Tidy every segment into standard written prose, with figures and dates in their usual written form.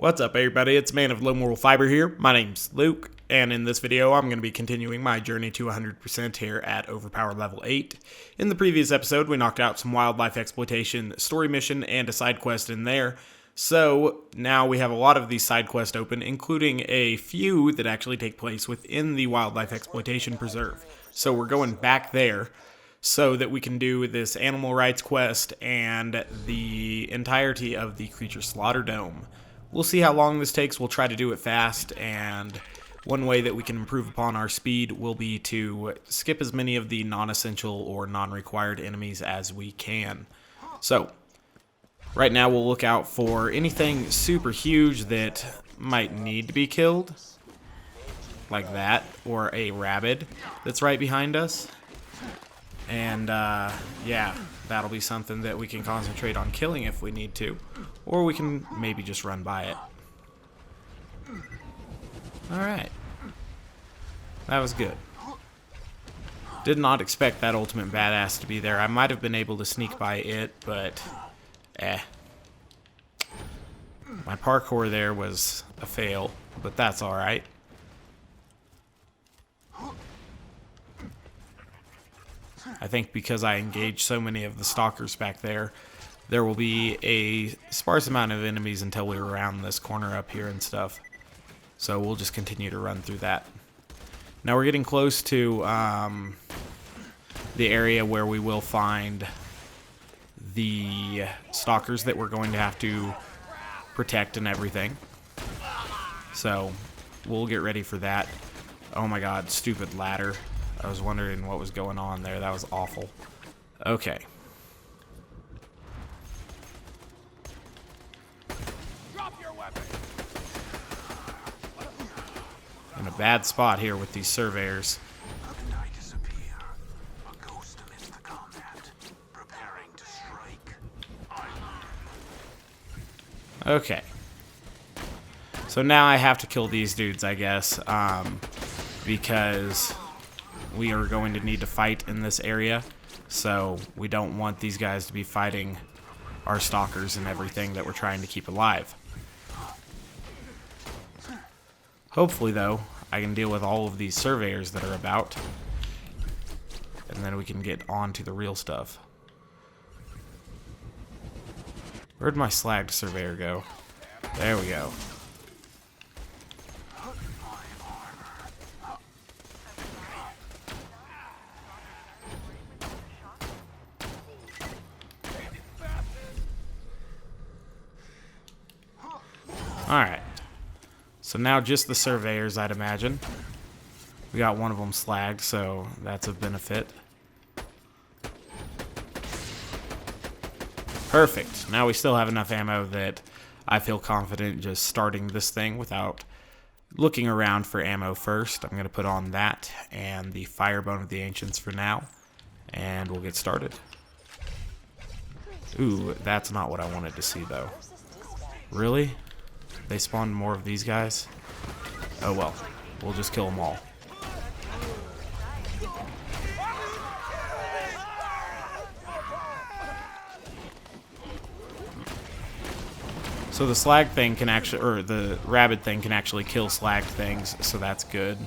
What's up, everybody? It's Man of Low Moral Fiber here. My name's Luke, and in this video I'm going to be continuing my journey to 100% here at Overpower level 8. In the previous episode, we knocked out some wildlife exploitation story mission and a side quest in there. So now we have a lot of these side quests open, including a few that actually take place within the wildlife exploitation preserve. So we're going back there so that we can do this animal rights quest and the entirety of the creature slaughter dome. We'll see how long this takes. We'll try to do it fast, and one way that we can improve upon our speed will be to skip as many of the non-essential or non-required enemies as we can. So, right now we'll look out for anything super huge that might need to be killed, like that, or a rabbit that's right behind us. And, yeah, that'll be something that we can concentrate on killing if we need to. Or we can maybe just run by it. Alright. That was good. Did not expect that ultimate badass to be there. I might have been able to sneak by it, but my parkour there was a fail, but that's alright. I think because I engaged so many of the stalkers back there, there will be a sparse amount of enemies until we're around this corner up here and stuff. So we'll just continue to run through that. Now we're getting close to the area where we will find the stalkers that we're going to have to protect and everything. So we'll get ready for that. Oh my god, stupid ladder. I was wondering what was going on there. That was awful. Okay. Drop your weapon. In a bad spot here with these surveyors. And I disappear. A ghost amidst the combat, preparing to strike. Okay. So now I have to kill these dudes, I guess, because we are going to need to fight in this area, so we don't want these guys to be fighting our stalkers and everything that we're trying to keep alive. Hopefully, though, I can deal with all of these surveyors that are about, and then we can get on to the real stuff. Where'd my slagged surveyor go? There we go. Alright, so now just the surveyors, I'd imagine. We got one of them slagged, so that's a benefit. Perfect. Now we still have enough ammo that I feel confident just starting this thing without looking around for ammo first. I'm going to put on that and the Firebone of the Ancients for now, and we'll get started. Ooh, that's not what I wanted to see, though. Really? They spawned more of these guys? Oh well, we'll just kill them all. So the slag thing can actually, or the rabbit thing can actually kill slagged things, so that's good.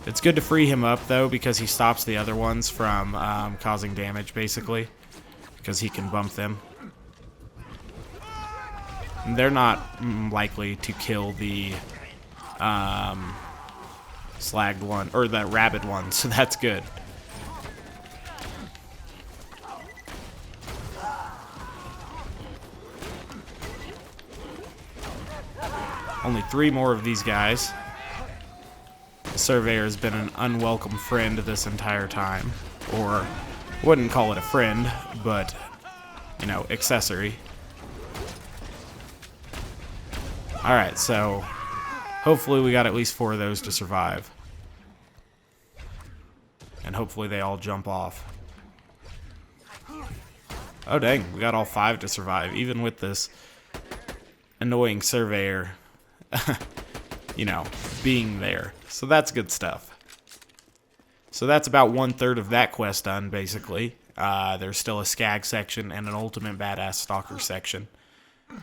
It's good to free him up, though, because he stops the other ones from causing damage, basically, because he can bump them. They're not likely to kill the slagged one, or the rabid one, so that's good. Only 3 more of these guys. The surveyor has been an unwelcome friend this entire time. Or, wouldn't call it a friend, but, you know, accessory. Alright, so hopefully we got at least 4 of those to survive. And hopefully they all jump off. Oh dang, we got all 5 to survive, even with this annoying surveyor, you know, being there. So that's good stuff. So that's about 1/3 of that quest done, basically. There's still a skag section and an ultimate badass stalker section.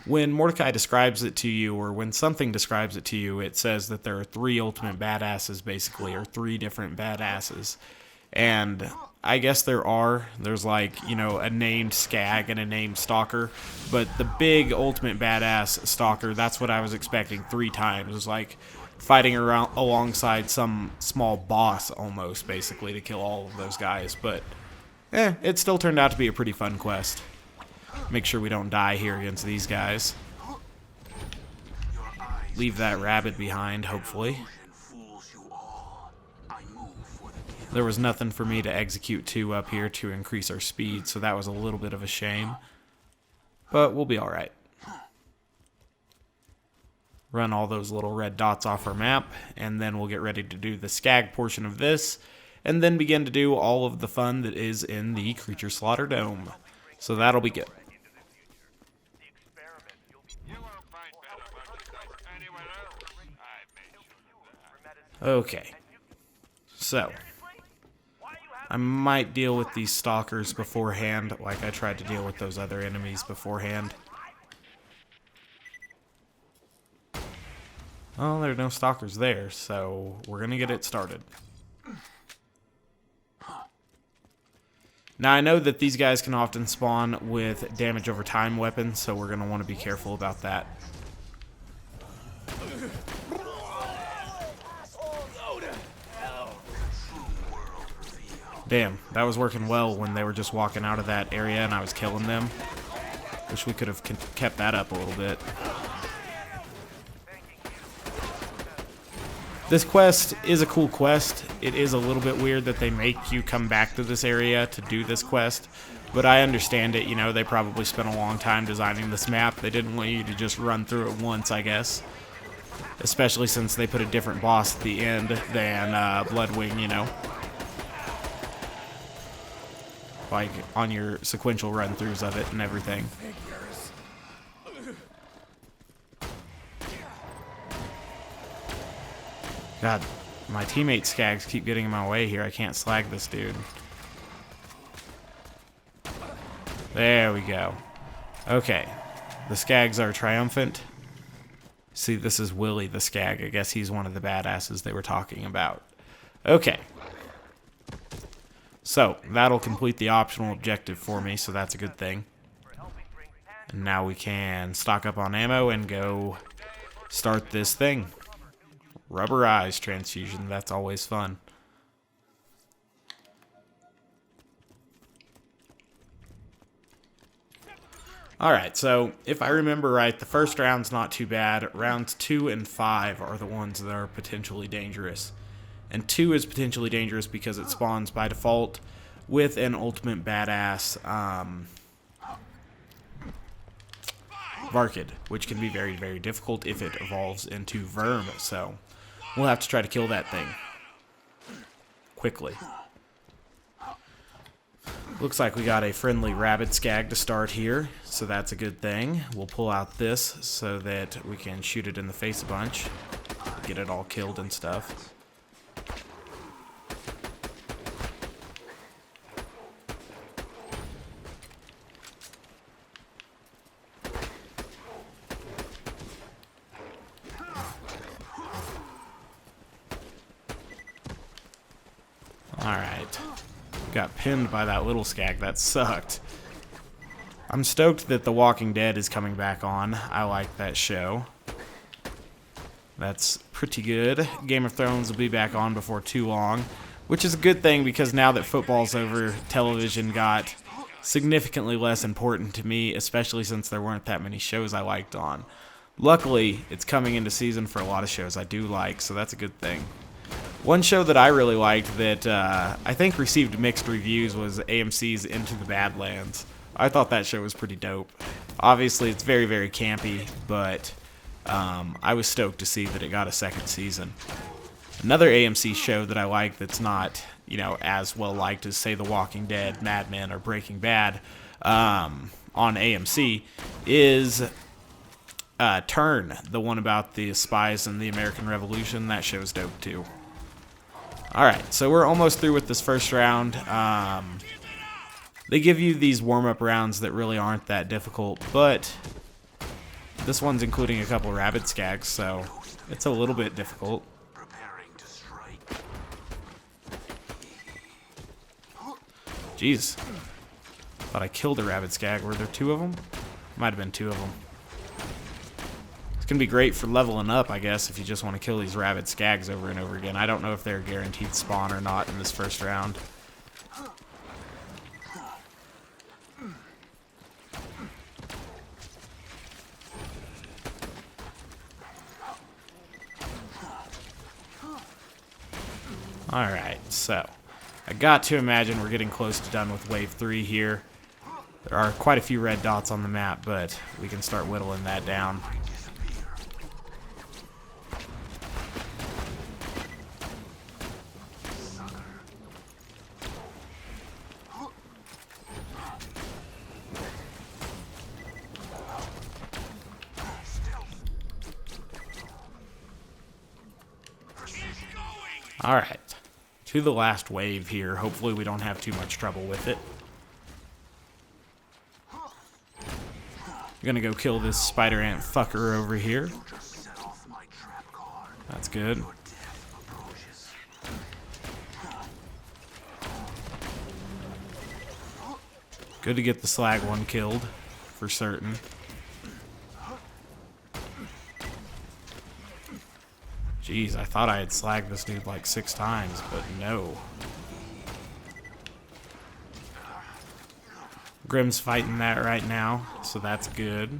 When Mordecai describes it to you, or when something describes it to you, it says that there are 3 ultimate badasses, basically, or 3 different badasses. And I guess there's like, you know, a named skag and a named stalker, but the big ultimate badass stalker, that's what I was expecting 3 times. It was like fighting around alongside some small boss almost, basically, to kill all of those guys. But it still turned out to be a pretty fun quest. Make sure we don't die here against these guys. Leave that rabbit behind, hopefully. There was nothing for me to execute to up here to increase our speed, so that was a little bit of a shame. But we'll be alright. Run all those little red dots off our map, and then we'll get ready to do the skag portion of this, and then begin to do all of the fun that is in the Creature Slaughter Dome. So that'll be good. Okay, so I might deal with these stalkers beforehand, like I tried to deal with those other enemies beforehand. Well, there are no stalkers there, so we're gonna get it started. Now, I know that these guys can often spawn with damage over time weapons, so we're gonna want to be careful about that. Damn, that was working well when they were just walking out of that area and I was killing them. Wish we could have kept that up a little bit. This quest is a cool quest. It is a little bit weird that they make you come back to this area to do this quest, but I understand it. You know, they probably spent a long time designing this map. They didn't want you to just run through it once, I guess. Especially since they put a different boss at the end than Bloodwing, you know. Like on your sequential run-throughs of it and everything. God, my teammate skags keep getting in my way here. I can't slag this dude. There we go. Okay, the skags are triumphant. See, this is Willie the skag. I guess he's one of the badasses they were talking about. Okay. So, that'll complete the optional objective for me, so that's a good thing. And now we can stock up on ammo and go start this thing. Rubberized transfusion, that's always fun. Alright, so if I remember right, the first round's not too bad. Rounds 2 and 5 are the ones that are potentially dangerous. And 2 is potentially dangerous because it spawns by default with an ultimate badass Varkid, which can be very, very difficult if it evolves into Verm. So we'll have to try to kill that thing quickly. Looks like we got a friendly rabbit skag to start here, so that's a good thing. We'll pull out this so that we can shoot it in the face a bunch, get it all killed and stuff. Alright. Got pinned by that little skag. That sucked. I'm stoked that The Walking Dead is coming back on. I like that show. That's pretty good. Game of Thrones will be back on before too long, which is a good thing because now that football's over, television got significantly less important to me, especially since there weren't that many shows I liked on. Luckily, it's coming into season for a lot of shows I do like, so that's a good thing. One show that I really liked that I think received mixed reviews was AMC's Into the Badlands. I thought that show was pretty dope. Obviously, it's very, very campy, but I was stoked to see that it got a second season. Another AMC show that I like that's not, you know, as well liked as, say, The Walking Dead, Mad Men, or Breaking Bad on AMC is Turn, the one about the spies in the American Revolution. That show's dope, too. Alright, so we're almost through with this first round. They give you these warm-up rounds that really aren't that difficult, but this one's including a couple rabid skags, so it's a little bit difficult. Preparing to strike. Jeez. Thought I killed a rabid skag. Were there two of them? Might have been two of them. It's going to be great for leveling up, I guess, if you just want to kill these rabid skags over and over again. I don't know if they're guaranteed spawn or not in this first round. Alright, so I got to imagine we're getting close to done with wave 3 here. There are quite a few red dots on the map, but we can start whittling that down. Alright, to the last wave here. Hopefully we don't have too much trouble with it. I'm gonna go kill this spider ant fucker over here. That's good. Good to get the slag one killed, for certain. Jeez, I thought I had slagged this dude like 6 times, but no. Grim's fighting that right now, so that's good.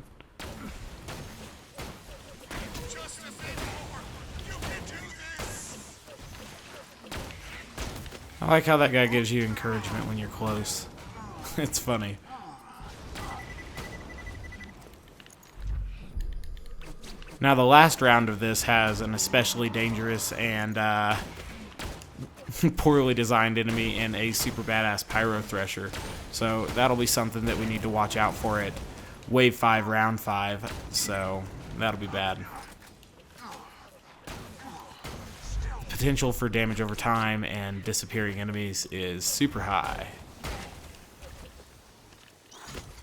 I like how that guy gives you encouragement when you're close. It's funny. Now the last round of this has an especially dangerous and poorly designed enemy in a super badass pyro thresher. So that'll be something that we need to watch out for at wave 5, round 5. So that'll be bad. Potential for damage over time and disappearing enemies is super high,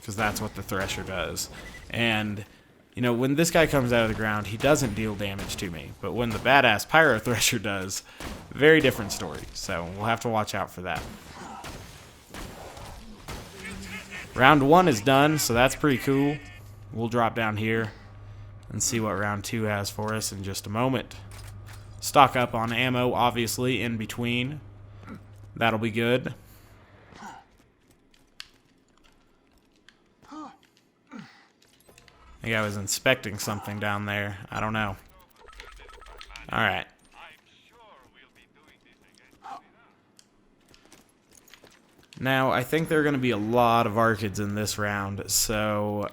because that's what the thresher does. And you know, when this guy comes out of the ground, he doesn't deal damage to me. But when the badass Pyro Thresher does, very different story. So we'll have to watch out for that. Round 1 is done, so that's pretty cool. We'll drop down here and see what round 2 has for us in just a moment. Stock up on ammo, obviously, in between. That'll be good. I think I was inspecting something down there. I don't know. Alright. Now, I think there are going to be a lot of Archids in this round, so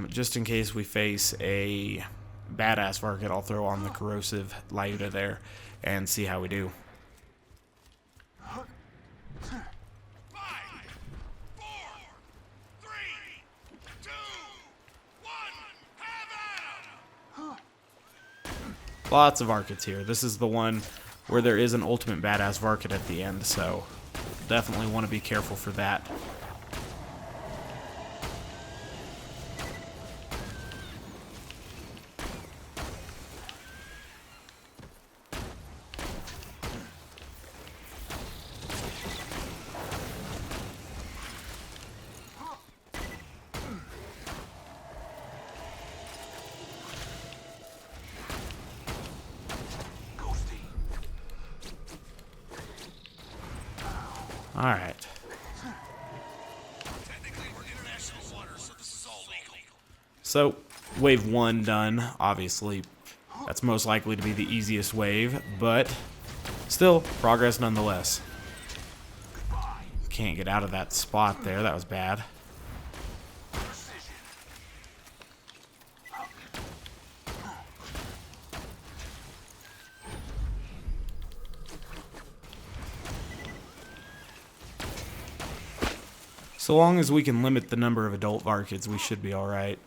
just in case we face a badass Archid, I'll throw on the corrosive Lyudas there and see how we do. Lots of Archids here. This is the one where there is an ultimate badass Varkid at the end, so definitely want to be careful for that. Alright. So, wave 1 done. Obviously, that's most likely to be the easiest wave, but still, progress nonetheless. Can't get out of that spot there. That was bad. So long as we can limit the number of adult Varkids, we should be alright.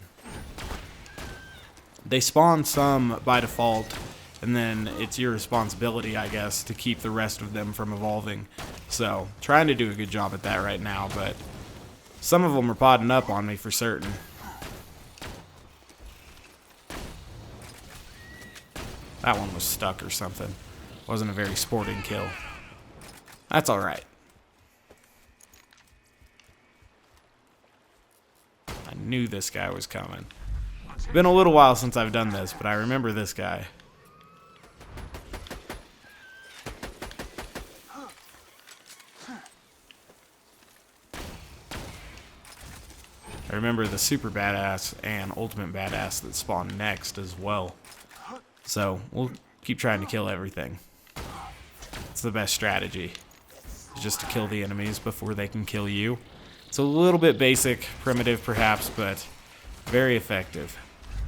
They spawn some by default, and then it's your responsibility, I guess, to keep the rest of them from evolving. So, trying to do a good job at that right now, but Some of them are podding up on me for certain. That one was stuck or something. Wasn't a very sporting kill. That's alright. I knew this guy was coming. It's been a little while since I've done this, but I remember this guy. I remember the super badass and ultimate badass that spawn next as well. So, we'll keep trying to kill everything. It's the best strategy. Just to kill the enemies before they can kill you. It's a little bit basic, primitive perhaps, but very effective.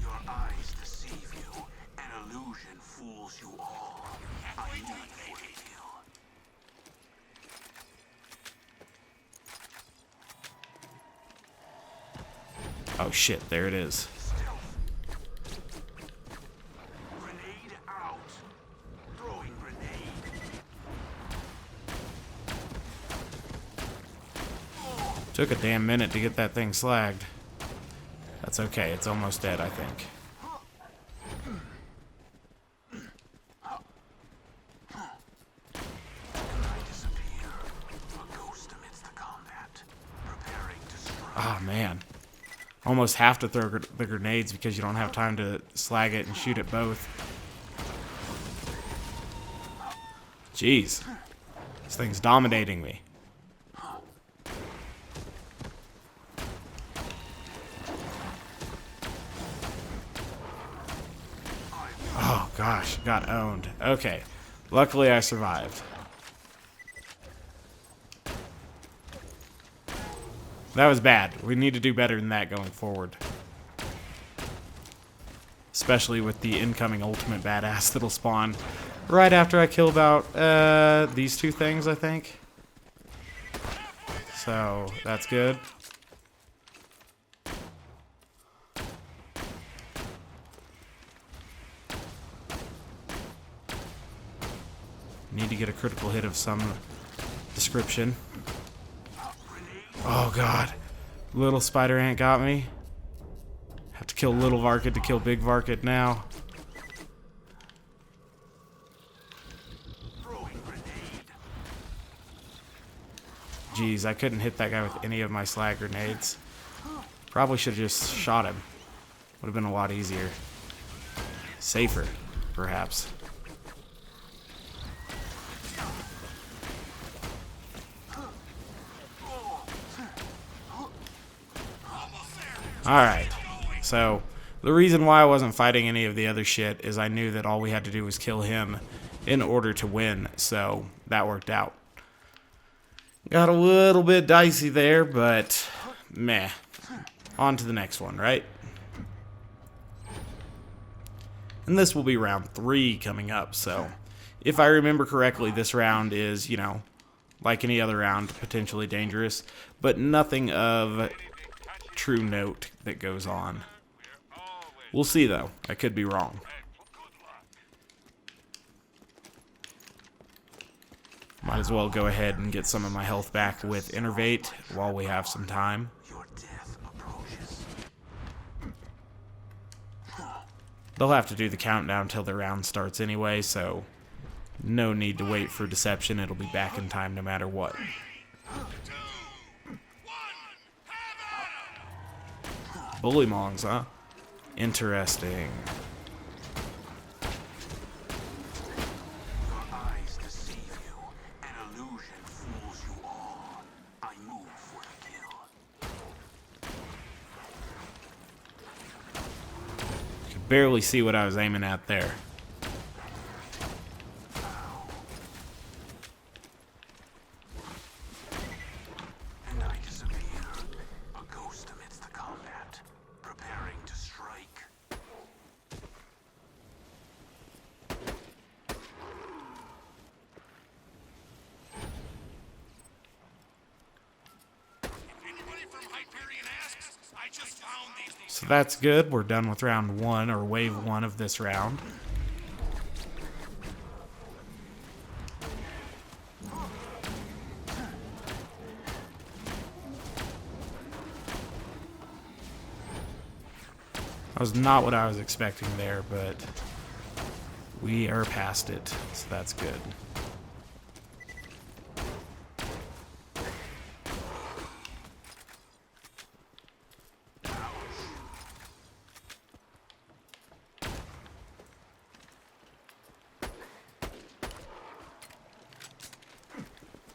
Your eyes deceive you. An illusion fools you all. I need for the kill. Oh shit, there it is. Grenade out. Throwing grenade. Took a damn minute to get that thing slagged. That's okay, it's almost dead, I think. I disappear. A ghost amidst the combat. Preparing to strike. Oh man. Almost have to throw the grenades because you don't have time to slag it and shoot at both. Jeez. This thing's dominating me. Oh gosh, got owned. Okay. Luckily I survived. That was bad. We need to do better than that going forward. Especially with the incoming ultimate badass that'll spawn right after I kill about these two things, I think. So, that's good. Need to get a critical hit of some description. Oh god. Little spider ant got me. Have to kill little Varkid to kill big Varkid now. Jeez, I couldn't hit that guy with any of my slag grenades. Probably should have just shot him. Would have been a lot easier. Safer, perhaps. Alright, so the reason why I wasn't fighting any of the other shit is I knew that all we had to do was kill him in order to win, so that worked out. Got a little bit dicey there, but meh. On to the next one, right? And this will be round 3 coming up, so if I remember correctly, this round is, you know, like any other round, potentially dangerous, but nothing of true note that goes on. We'll see though. I could be wrong. Might as well go ahead and get some of my health back with Innervate while we have some time. Your death approaches. They'll have to do the countdown till the round starts anyway, so no need to wait for deception. It'll be back in time no matter what. Bullymongs, huh? Interesting. Your eyes deceive you. An illusion fools you all. I move for the kill. Could barely see what I was aiming at there. And I disappear. A ghost amidst the combat. Preparing to strike. So that's good. We're done with round 1, or wave 1 of this round. That was not what I was expecting there, but we are past it, so that's good.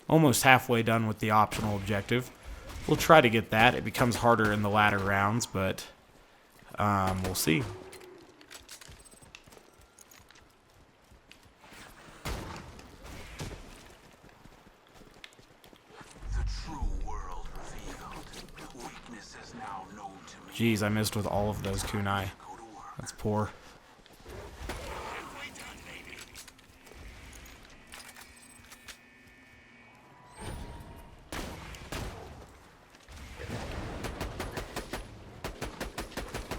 Almost halfway done with the optional objective. We'll try to get that. It becomes harder in the latter rounds, but we'll see. The true world revealed. Weakness is now known to me. Jeez, I missed with all of those kunai. Go to work. That's poor.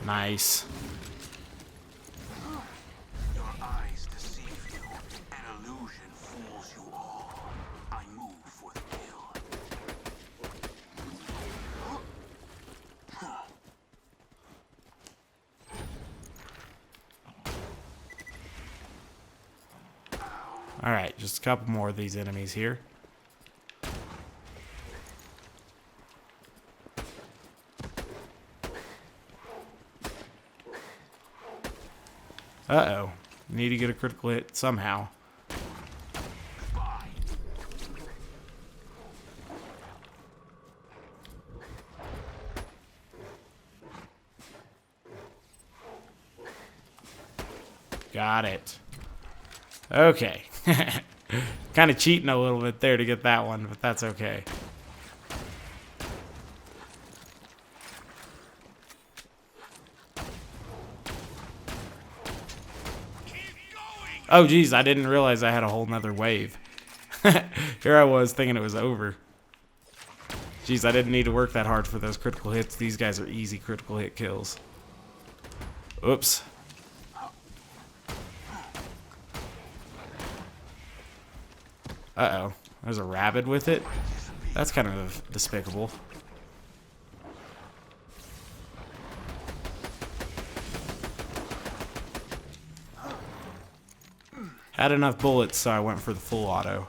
Nice. Your eyes deceive you. An illusion fools you all. I move for the kill. Alright, just a couple more of these enemies here. Uh-oh. Need to get a critical hit somehow. Got it. Okay. Kind of cheating a little bit there to get that one, but that's okay. Oh, geez, I didn't realize I had a whole nother wave. Here I was thinking it was over. Geez, I didn't need to work that hard for those critical hits. These guys are easy critical hit kills. Oops. Uh-oh. There's a rabbit with it? That's kind of despicable. Had enough bullets, so I went for the full auto.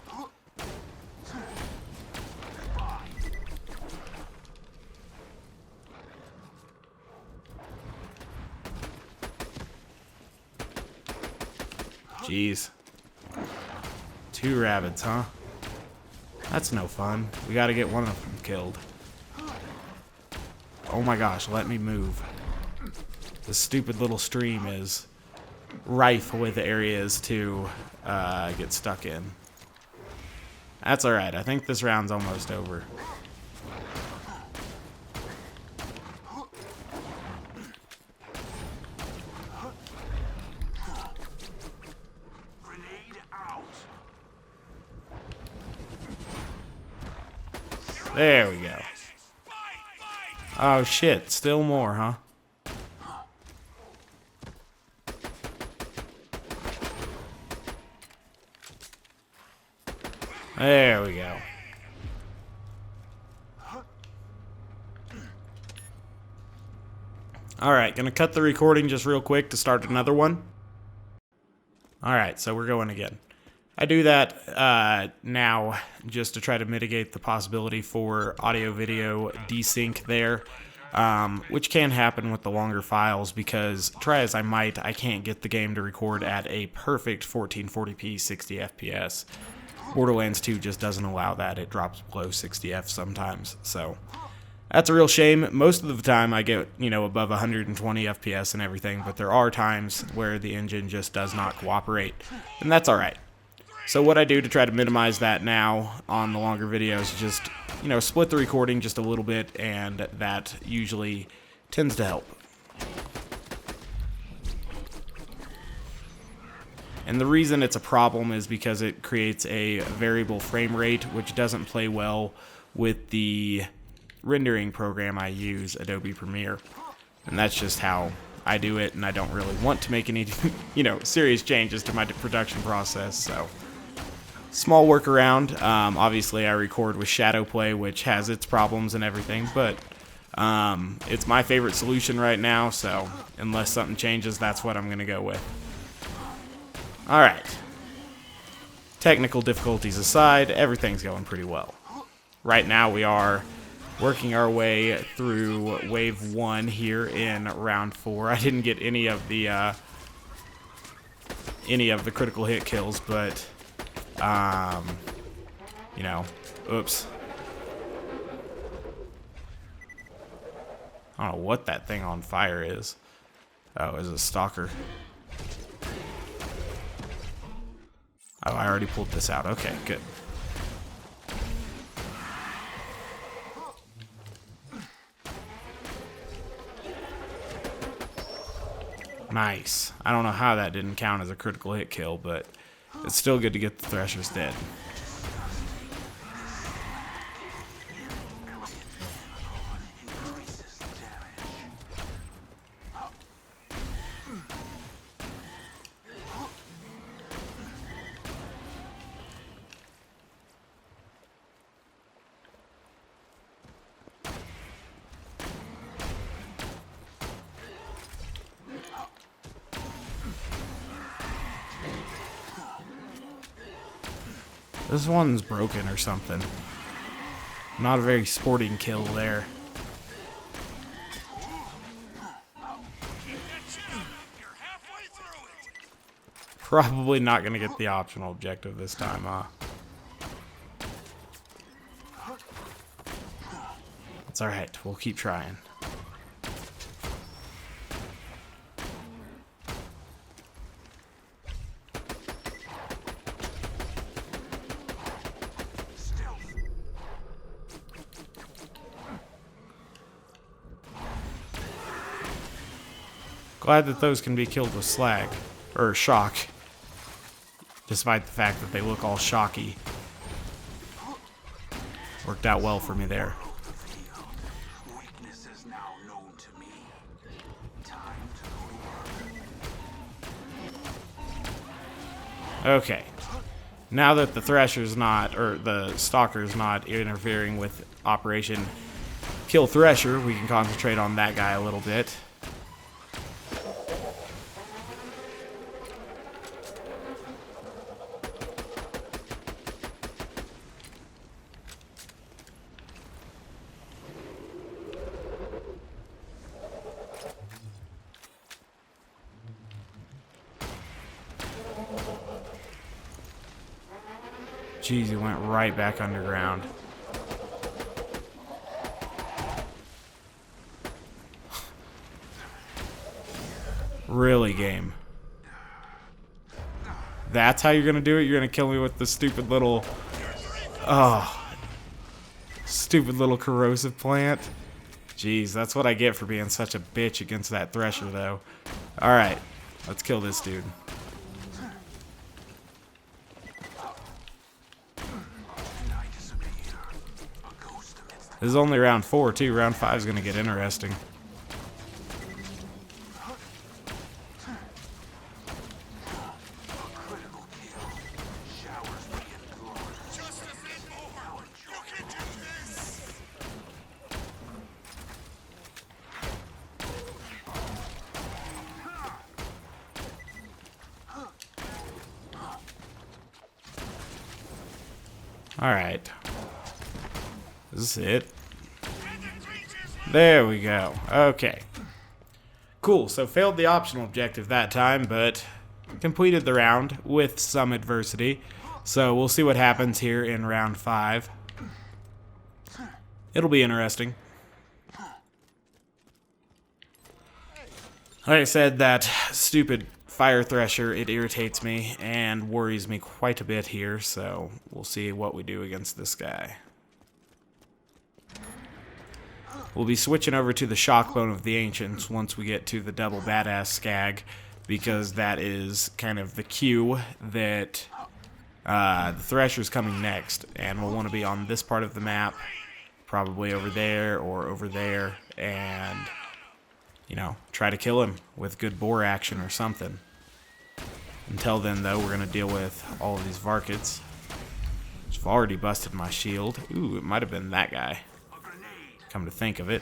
Jeez. 2 rabbits, huh? That's no fun. We gotta get one of them killed. Oh my gosh, let me move. This stupid little stream is rife with areas to get stuck in. That's alright. I think this round's almost over. Grenade out. There we go. Oh shit, still more, huh? There we go. Alright, gonna cut the recording just real quick to start another one. Alright, so we're going again. I do that now just to try to mitigate the possibility for audio-video desync there, which can happen with the longer files because, try as I might, I can't get the game to record at a perfect 1440p 60 FPS. Borderlands 2 just doesn't allow that. It drops below 60 F sometimes, so that's a real shame. Most of the time I get, above 120 FPS and everything, but there are times where the engine just does not cooperate, and that's alright. So what I do to try to minimize that now on the longer videos is just, split the recording just a little bit, and that usually tends to help. And the reason it's a problem is because it creates a variable frame rate, which doesn't play well with the rendering program I use, Adobe Premiere. And that's just how I do it, and I don't really want to make any, serious changes to my production process, so. Small workaround. Obviously, I record with Shadowplay, which has its problems and everything, but It's my favorite solution right now, so unless something changes, that's what I'm going to go with. Alright. Technical difficulties aside, everything's going pretty well. Right now we are working our way through wave 1 here in round 4. I didn't get any of the critical hit kills, but you know, oops. I don't know what that thing on fire is. Oh, it's a stalker. Oh, I already pulled this out. Okay, good. Nice. I don't know how that didn't count as a critical hit kill, but it's still good to get the Threshers dead. This one's broken or something. Not a very sporting kill there. Probably not going to get the optional objective this time, huh? It's alright, we'll keep trying. Glad that those can be killed with slag, or shock, despite the fact that they look all shocky. Worked out well for me there. Okay, now that the Thresher's not, or the Stalker's not interfering with Operation Kill Thresher, we can concentrate on that guy a little bit. Jeez, he went right back underground. Really, game? That's how you're gonna do it? You're gonna kill me with the stupid little... Oh. Stupid little corrosive plant? Jeez, that's what I get for being such a bitch against that Thresher, though. Alright, let's kill this dude. This is only round 4, too. Round 5 is going to get interesting. Alright. Is this it? There we go. Okay. Cool, so failed the optional objective that time, but completed the round with some adversity. So we'll see what happens here in round 5. It'll be interesting. Like I said, that stupid Fire Thresher, it irritates me and worries me quite a bit here, so we'll see what we do against this guy. We'll be switching over to the Shockbone of the Ancients once we get to the double badass skag, because that is kind of the cue that the Thresher's coming next, and we'll want to be on this part of the map, probably over there or over there, and, you know, try to kill him with good boar action or something. Until then, though, we're going to deal with all of these Varkets. I've already busted my shield. Ooh, it might have been that guy. Come to think of it.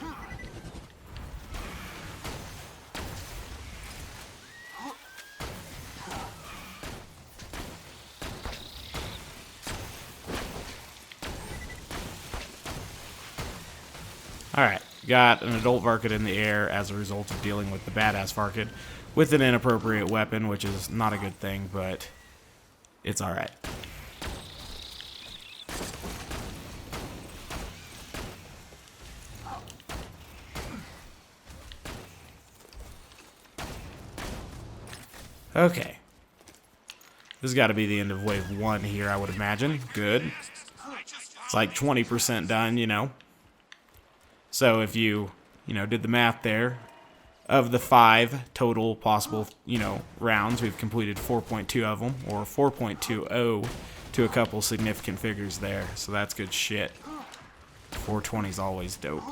Alright, got an adult Varkid in the air as a result of dealing with the badass Varkid with an inappropriate weapon, which is not a good thing, but it's alright. Okay. This has got to be the end of wave 1 here, I would imagine. Good. It's like 20% done, you know. So if you did the math there, of the 5 total possible, rounds, we've completed 4.2 of them, or 4.20 to a couple significant figures there. So that's good shit. 420 is always dope.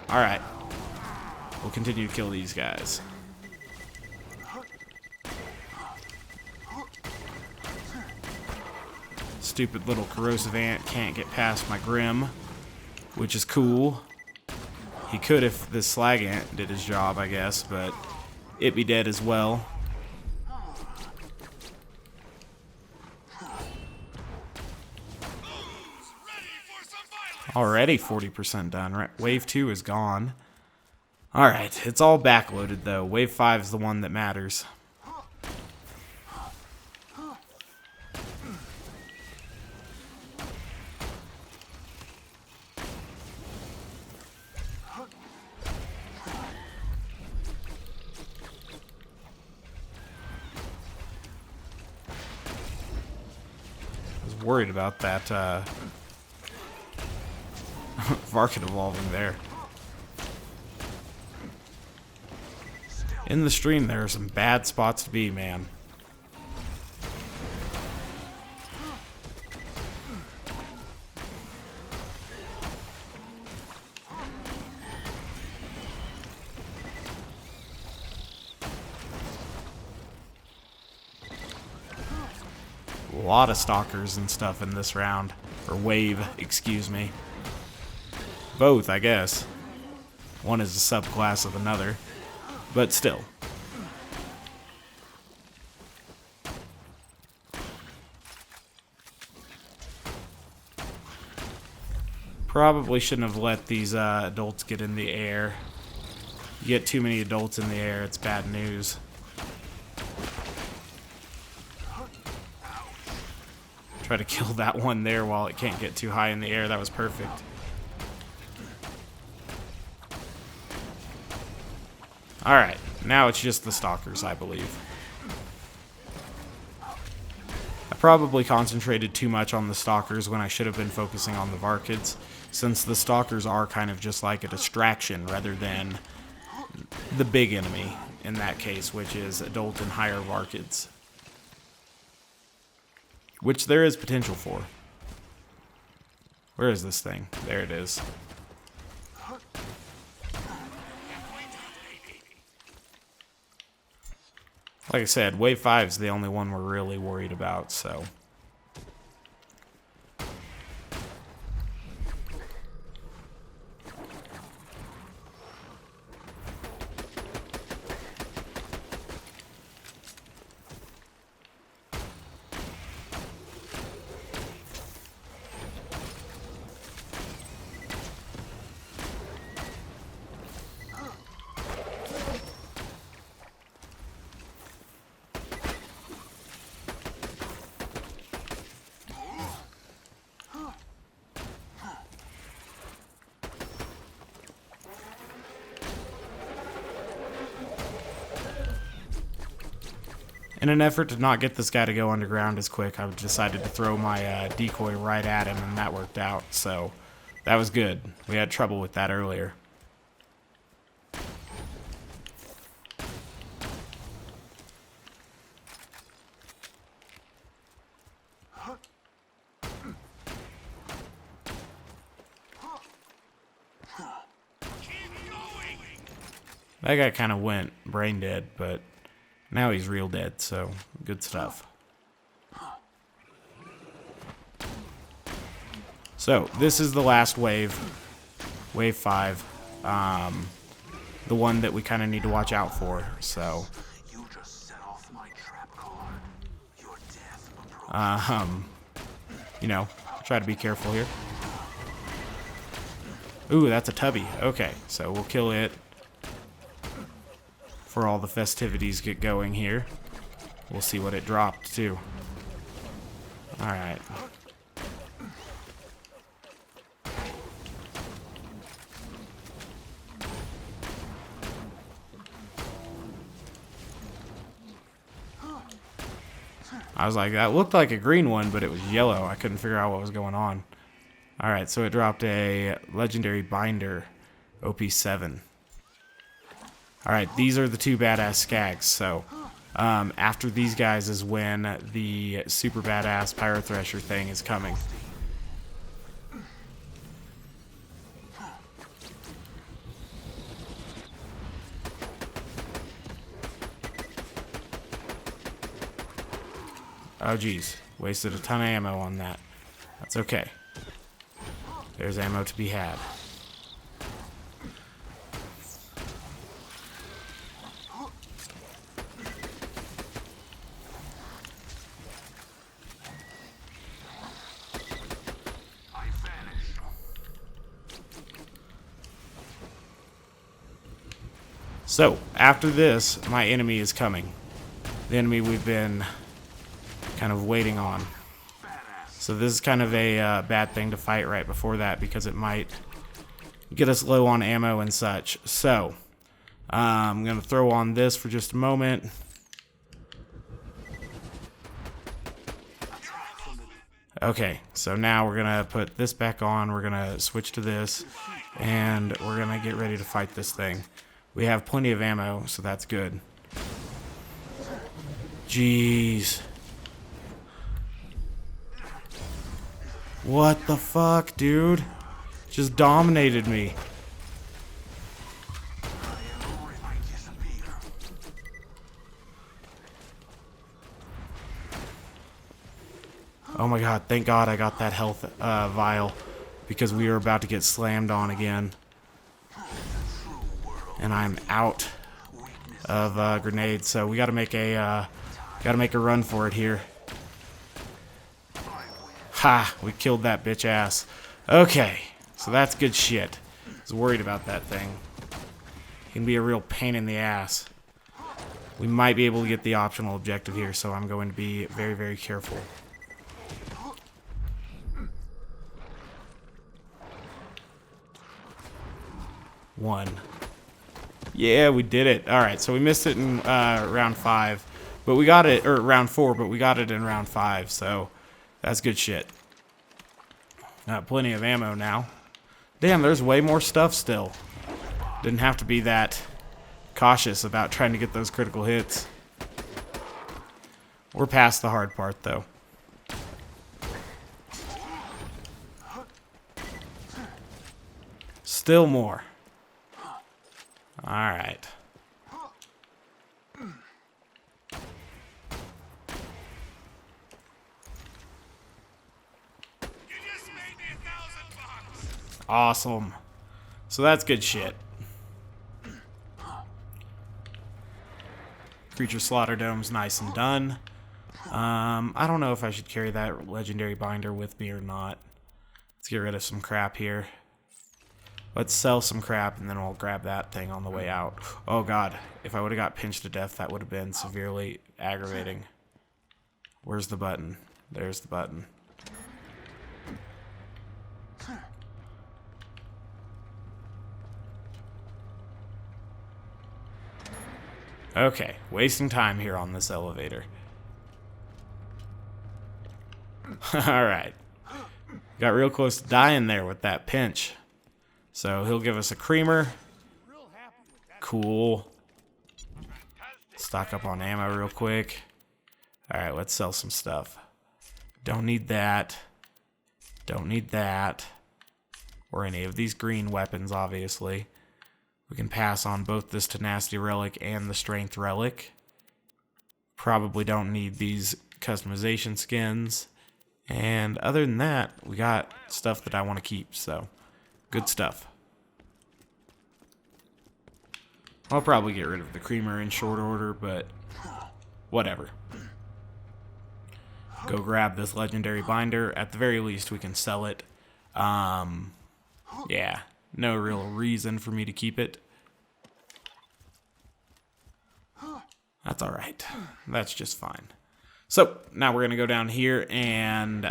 Alright. We'll continue to kill these guys. Stupid little corrosive ant can't get past my Grim, which is cool. He could if this slag ant did his job, I guess, but it'd be dead as well. Already 40% done, right? Wave 2 is gone. Alright, it's all backloaded though. Wave 5 is the one that matters. Worried about that Varkid evolving there. In the stream, there are some bad spots to be, man. A lot of stalkers and stuff in this round. Or wave, excuse me. Both, I guess. One is a subclass of another. But still. Probably shouldn't have let these adults get in the air. You get too many adults in the air, it's bad news. Try to kill that one there while it can't get too high in the air. That was perfect. Alright, now it's just the stalkers, I believe. I probably concentrated too much on the stalkers when I should have been focusing on the Varkids, since the stalkers are kind of just like a distraction rather than the big enemy in that case, which is adult and higher Varkids. Which there is potential for. Where is this thing? There it is. Like I said, wave 5 is the only one we're really worried about, so. In an effort to not get this guy to go underground as quick, I decided to throw my decoy right at him, and that worked out, so that was good. We had trouble with that earlier. That guy kind of went brain dead, but now he's real dead, so good stuff. So, this is the last wave. Wave 5. The one that we kind of need to watch out for, so. You just set off my trap card. Your death approaches. Try to be careful here. Ooh, that's a tubby. Okay, so we'll kill it for all the festivities get going here. We'll see what it dropped, too. Alright. I was like, that looked like a green one, but it was yellow. I couldn't figure out what was going on. Alright, so it dropped a legendary binder, OP7. Alright, these are the two badass skags. So, after these guys is when the super badass Pyro Thresher thing is coming. Oh geez, wasted a ton of ammo on that. That's okay. There's ammo to be had. So, after this, my enemy is coming. The enemy we've been kind of waiting on. So this is kind of a bad thing to fight right before that because it might get us low on ammo and such. So I'm going to throw on this for just a moment. Okay, so now we're going to put this back on. We're going to switch to this and we're going to get ready to fight this thing. We have plenty of ammo, so that's good. Jeez. What the fuck, dude? Just dominated me. Oh my god, thank god I got that health vial because we were about to get slammed on again. And I'm out of grenades, so we gotta make a run for it here. Ha! We killed that bitch ass. Okay, so that's good shit. I was worried about that thing. It can be a real pain in the ass. We might be able to get the optional objective here, so I'm going to be very, very careful. One. Yeah, we did it. Alright, so we missed it in round 5. But we got it, or round 4, but we got it in round 5, so that's good shit. Got plenty of ammo now. Damn, there's way more stuff still. Didn't have to be that cautious about trying to get those critical hits. We're past the hard part, though. Still more. Alright. Awesome. So that's good shit. Creature Slaughter Dome's nice and done. I don't know if I should carry that legendary binder with me or not. Let's get rid of some crap here. Let's sell some crap and then we'll grab that thing on the way out. Oh god, if I would have got pinched to death, that would have been severely aggravating. Where's the button? There's the button. Okay, wasting time here on this elevator. Alright. Got real close to dying there with that pinch. So he'll give us a creamer. Cool. Stock up on ammo real quick. Alright, let's sell some stuff. Don't need that. Don't need that. Or any of these green weapons, obviously. We can pass on both this tenacity relic and the strength relic. Probably don't need these customization skins. And other than that, we got stuff that I want to keep, so good stuff. I'll probably get rid of the creamer in short order, but whatever. Go grab this legendary binder. At the very least, we can sell it. Yeah, no real reason for me to keep it. That's alright. That's just fine. So, now we're going to go down here and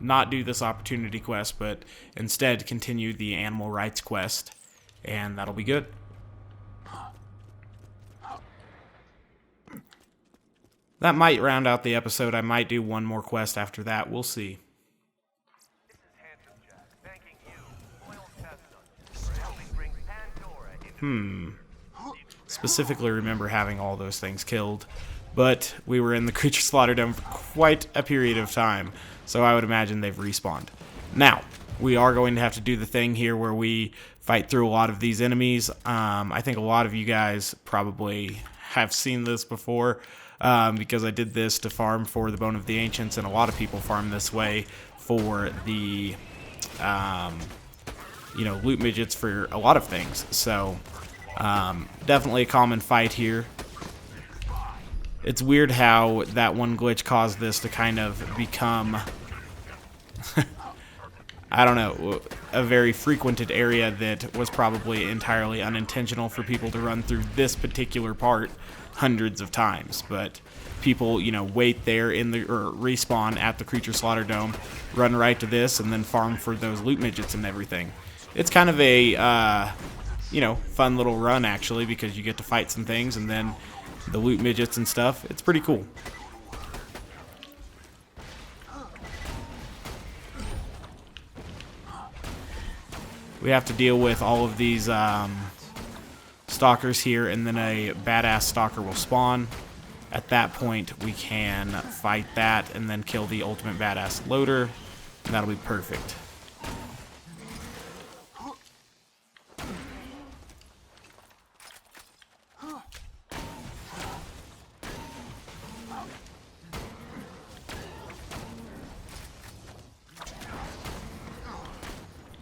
not do this opportunity quest, but instead continue the animal rights quest, and that'll be good. That might round out the episode. I might do one more quest after that. We'll see. Specifically remember having all those things killed, but we were in the creature slaughter dome for quite a period of time, so I would imagine they've respawned. Now, we are going to have to do the thing here where we fight through a lot of these enemies. I think a lot of you guys probably have seen this before, because I did this to farm for the Bone of the Ancients, and a lot of people farm this way for the, loot midgets for a lot of things. So, definitely a common fight here. It's weird how that one glitch caused this to kind of become, I don't know, a very frequented area that was probably entirely unintentional for people to run through this particular part hundreds of times. But people, wait there or respawn at the creature slaughter dome, run right to this, and then farm for those loot midgets and everything. It's kind of a, fun little run, actually, because you get to fight some things, and then the loot midgets and stuff. It's pretty cool. We have to deal with all of these stalkers here, and then a badass stalker will spawn. At that point, we can fight that and then kill the ultimate badass loader, and that'll be perfect.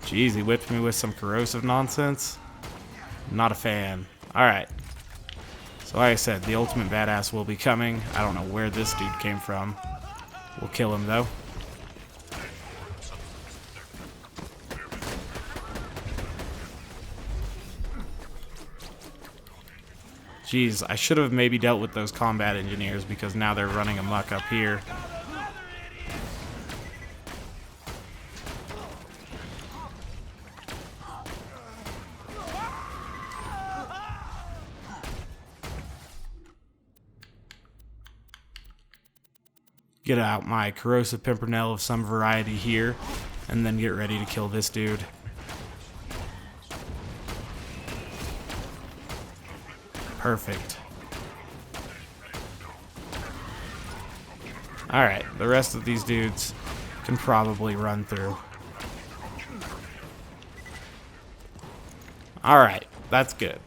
Jeez, he whipped me with some corrosive nonsense. Not a fan. Alright. So like I said, the ultimate badass will be coming. I don't know where this dude came from. We'll kill him though. Jeez, I should have maybe dealt with those combat engineers because now they're running amok up here. Get out my corrosive pimpernel of some variety here, and then get ready to kill this dude. Perfect. Alright, the rest of these dudes can probably run through. Alright, that's good.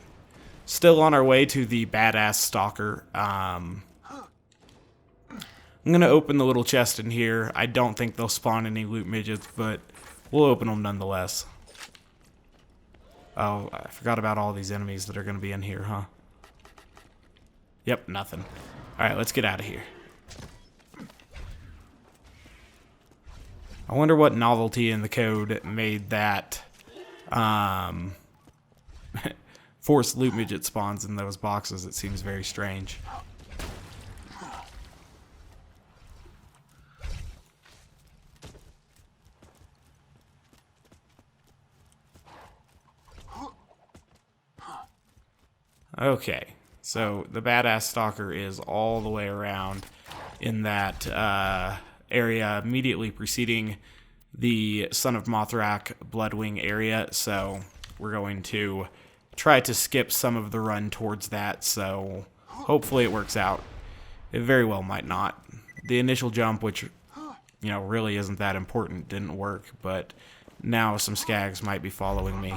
Still on our way to the badass stalker. I'm going to open the little chest in here. I don't think they'll spawn any loot midgets, but we'll open them nonetheless. Oh, I forgot about all these enemies that are going to be in here, huh? Yep, nothing. Alright, let's get out of here. I wonder what novelty in the code made that forced loot midget spawns in those boxes. It seems very strange. Okay, so the badass stalker is all the way around in that area immediately preceding the Son of Mothrak Bloodwing area, so we're going to try to skip some of the run towards that, so hopefully it works out. It very well might not. The initial jump, which, really isn't that important, didn't work, but now some skags might be following me.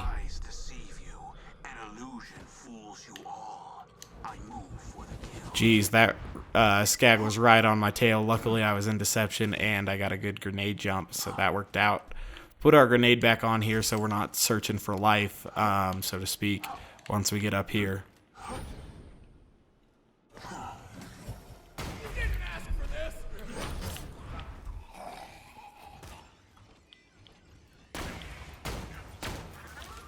Jeez, that skag was right on my tail. Luckily, I was in deception, and I got a good grenade jump, so that worked out. Put our grenade back on here so we're not searching for life, so to speak, once we get up here.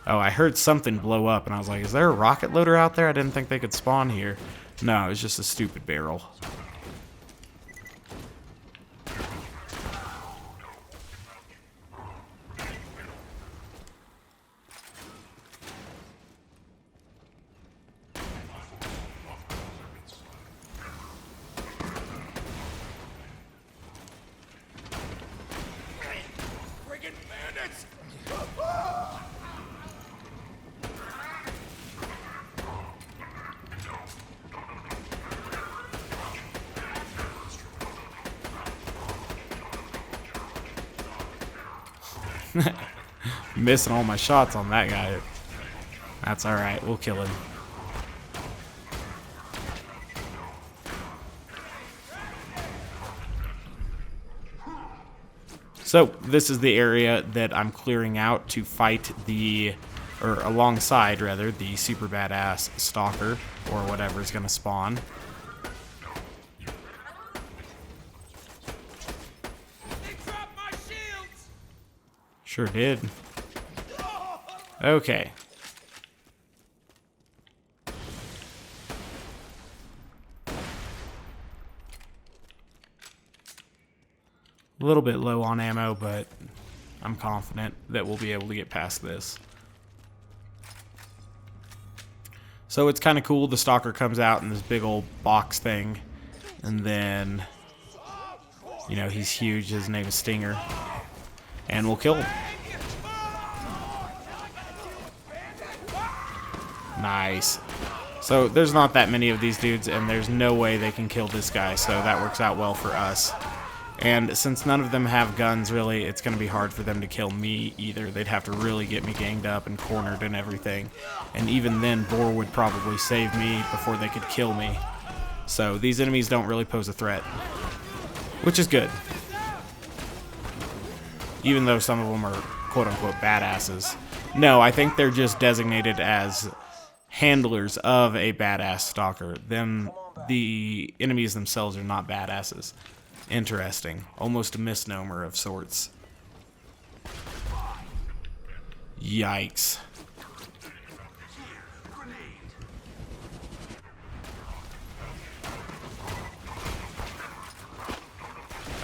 Oh, I heard something blow up, and I was like, is there a rocket loader out there? I didn't think they could spawn here. No, it was just a stupid barrel. Missing all my shots on that guy. That's alright, we'll kill him. So, this is the area that I'm clearing out to fight or alongside, rather, the super badass stalker, or whatever is going to spawn. Sure did. Okay. A little bit low on ammo, but I'm confident that we'll be able to get past this. So it's kind of cool. The stalker comes out in this big old box thing, and then, you know, he's huge. His name is Stinger, and we'll kill him. Nice. So there's not that many of these dudes, and there's no way they can kill this guy, so that works out well for us. And since none of them have guns, really, it's going to be hard for them to kill me either. They'd have to really get me ganged up and cornered and everything. And even then, Boar would probably save me before they could kill me. So these enemies don't really pose a threat, which is good. Even though some of them are quote-unquote badasses. No, I think they're just designated as handlers of a badass stalker. The enemies themselves are not badasses. Interesting. Almost a misnomer of sorts. Yikes.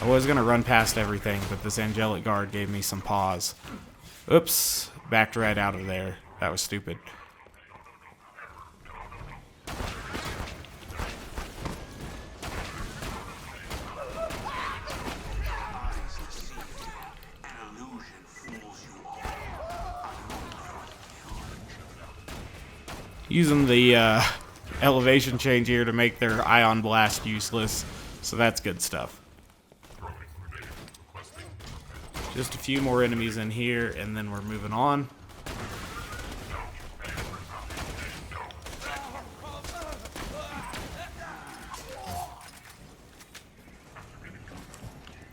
I was going to run past everything, but this angelic guard gave me some pause. Oops. Backed right out of there. That was stupid. Using the elevation change here to make their ion blast useless, so that's good stuff. Just a few more enemies in here, and then we're moving on.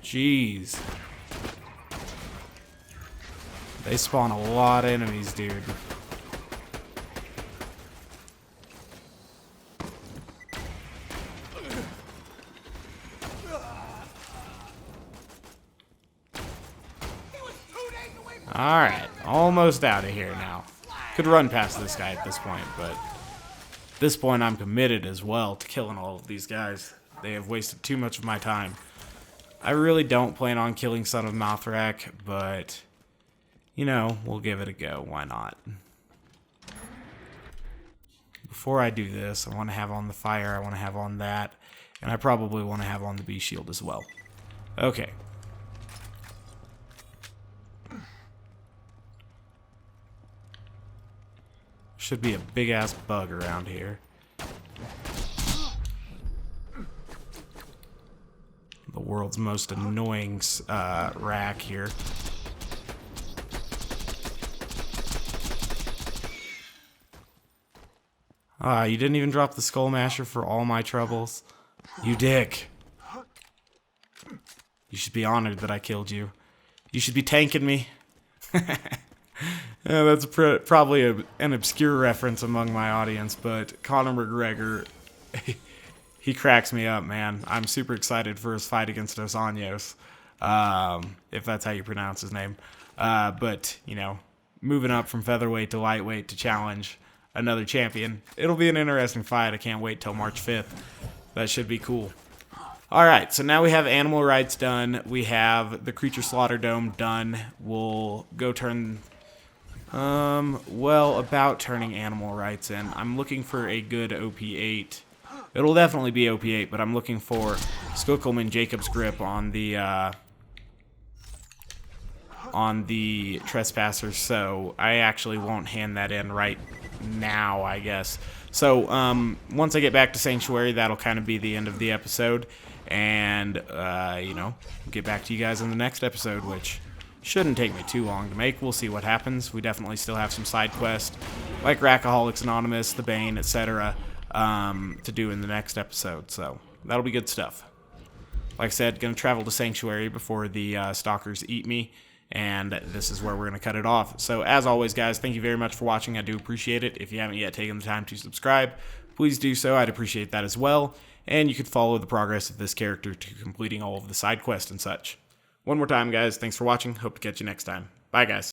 Jeez. They spawn a lot of enemies, dude. Alright, almost out of here now. Could run past this guy at this point, but at this point I'm committed as well to killing all of these guys. They have wasted too much of my time. I really don't plan on killing Son of Malthrak, but, you know, we'll give it a go. Why not? Before I do this, I want to have on the fire, I want to have on that, and I probably want to have on the bee shield as well. Okay. Should be a big-ass bug around here. The world's most annoying rack here. Ah, you didn't even drop the Skull Masher for all my troubles. You dick. You should be honored that I killed you. You should be tanking me. Yeah, that's probably an obscure reference among my audience, but Conor McGregor, he cracks me up, man. I'm super excited for his fight against Dos Anjos, if that's how you pronounce his name. But, you know, moving up from featherweight to lightweight to challenge another champion. It'll be an interesting fight. I can't wait till March 5th. That should be cool. Alright, so now we have animal rights done. We have the creature slaughter dome done. We'll go turn... well, about turning animal rights in. I'm looking for a good OP8. It'll definitely be OP8, but I'm looking for Skookelman Jacob's Grip on the Trespasser, so I actually won't hand that in right now, I guess. So, once I get back to Sanctuary, that'll kind of be the end of the episode, and, you know, get back to you guys in the next episode, which shouldn't take me too long to make. We'll see what happens. We definitely still have some side quests, like Rackaholics Anonymous, the Bane, etc., to do in the next episode, so that'll be good stuff. Like I said, gonna travel to Sanctuary before the stalkers eat me, and this is where we're gonna cut it off. So as always, guys, thank you very much for watching. I do appreciate it. If you haven't yet taken the time to subscribe, please do so. I'd appreciate that as well, and you could follow the progress of this character to completing all of the side quests and such. One more time, guys, thanks for watching. Hope to catch you next time. Bye, guys.